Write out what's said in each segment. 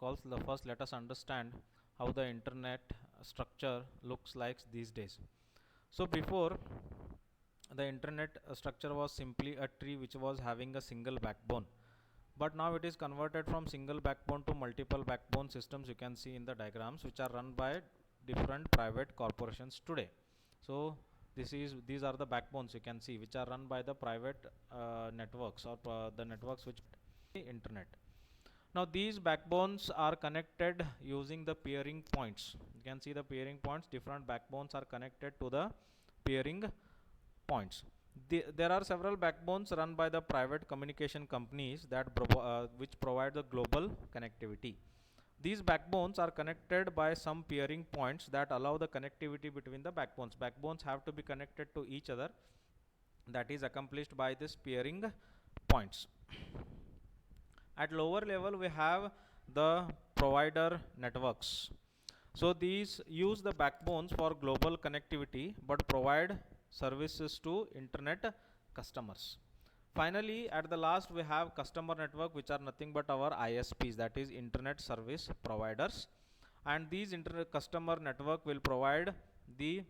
protocols. The first, let us understand how the internet structure looks like these days. So before, the internet structure was simply a tree which was having a single backbone, but now it is converted from single backbone to multiple backbone systems. You can see in the diagrams, which are run by different private corporations today. So these are the backbones you can see, which are run by the private networks, or the networks which the internet. Now these backbones are connected using the peering points. You can see the peering points. Different backbones are connected to the peering points. There are several backbones run by the private communication companies that which provide the global connectivity. These backbones are connected by some peering points that allow the connectivity between the backbones. Backbones have to be connected to each other. That is accomplished by this peering points. At lower level, we have the provider networks. So these use the backbones for global connectivity but provide services to internet customers. Finally, at the last, we have customer network, which are nothing but our ISPs, that is internet service providers. And these internet customer network will provide the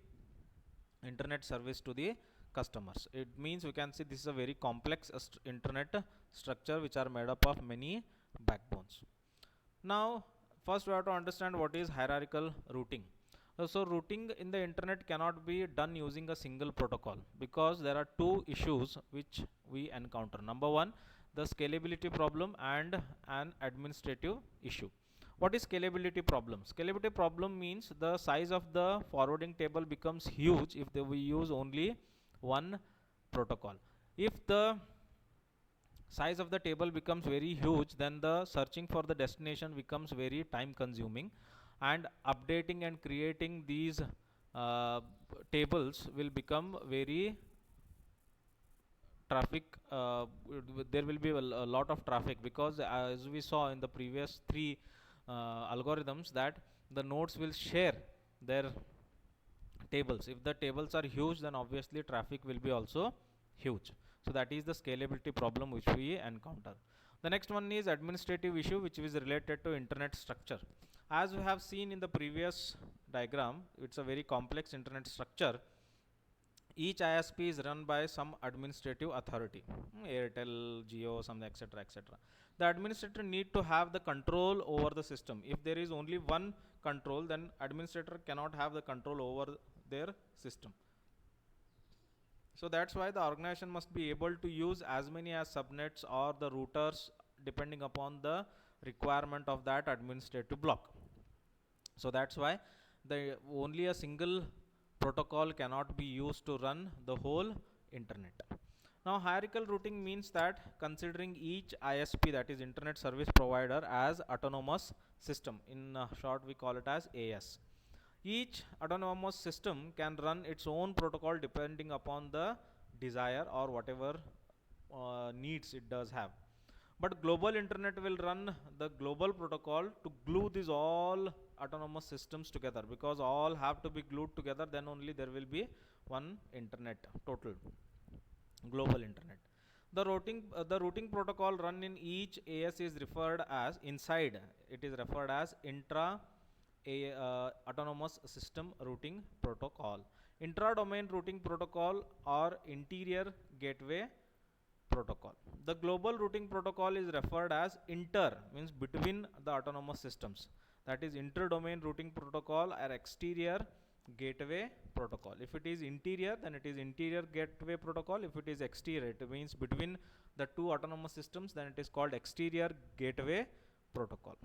internet service to the customers. It means we can see this is a very complex internet structure which are made up of many backbones. Now first we have to understand what is hierarchical routing. So routing in the internet cannot be done using a single protocol, because there are two issues which we encounter. Number one, the scalability problem and an administrative issue. What is scalability problem? Scalability problem means the size of the forwarding table becomes huge if we use only one protocol. If the size of the table becomes very huge, then the searching for the destination becomes very time consuming, and updating and creating these tables will become very traffic. There will be a lot of traffic, because as we saw in the previous three algorithms, that the nodes will share their tables. If the tables are huge, then obviously traffic will be also huge. So that is the scalability problem which we encounter. The next one is administrative issue, which is related to internet structure. As we have seen in the previous diagram, it's a very complex internet structure. Each ISP is run by some administrative authority, Airtel, Jio, something, etc., etc. The administrator need to have the control over the system. If there is only one control, then administrator cannot have the control over their system. So that's why the organization must be able to use as many as subnets or the routers, depending upon the requirement of that administrative block. So that's why the only a single protocol cannot be used to run the whole internet. Now hierarchical routing means that considering each ISP, that is internet service provider, as autonomous system. In short, we call it as AS. Each autonomous system can run its own protocol depending upon the desire or whatever needs it does have. But global internet will run the global protocol to glue these all autonomous systems together, because all have to be glued together, then only there will be one internet, total global internet. The routing protocol run in each AS is referred as inside. It is referred as intra autonomous system routing protocol, intra-domain routing protocol, or interior gateway protocol. The global routing protocol is referred as inter, means between the autonomous systems. That is inter-domain routing protocol or exterior gateway protocol. If it is interior, then it is interior gateway protocol. If it is exterior, it means between the two autonomous systems, then it is called exterior gateway protocol.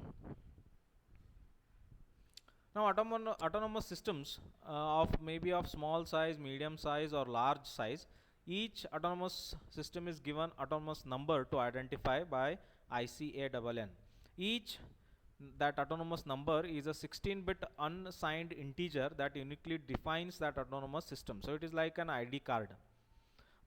Now autonomous systems of maybe of small size, medium size, or large size, each autonomous system is given autonomous number to identify by ICANN. Each that autonomous number is a 16-bit unsigned integer that uniquely defines that autonomous system. So it is like an ID card.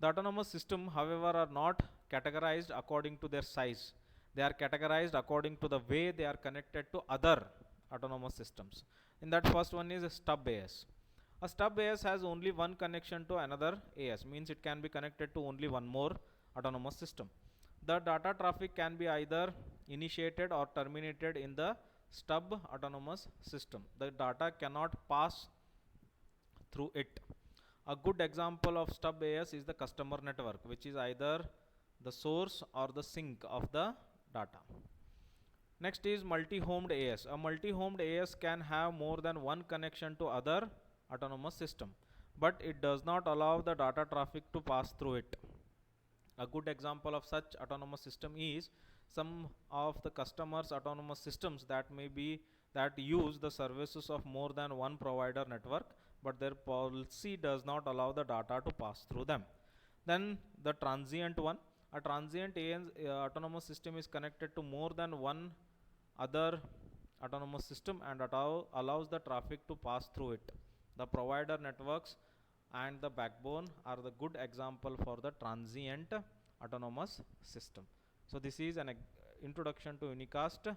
The autonomous system, however, are not categorized according to their size. They are categorized according to the way they are connected to other autonomous systems. In that, first one is a stub AS. A stub AS has only one connection to another AS, means it can be connected to only one more autonomous system. The data traffic can be either initiated or terminated in the stub autonomous system. The data cannot pass through it. A good example of stub AS is the customer network, which is either the source or the sink of the data. Next is multi-homed AS. A multi-homed AS can have more than one connection to other autonomous system, but it does not allow the data traffic to pass through it. A good example of such autonomous system is some of the customers' autonomous systems that use the services of more than one provider network, but their policy does not allow the data to pass through them. Then the transient one. A transient autonomous system is connected to more than one other autonomous system and allows the traffic to pass through it. The provider networks and the backbone are the good example for the transient autonomous system. So this is an introduction to unicast.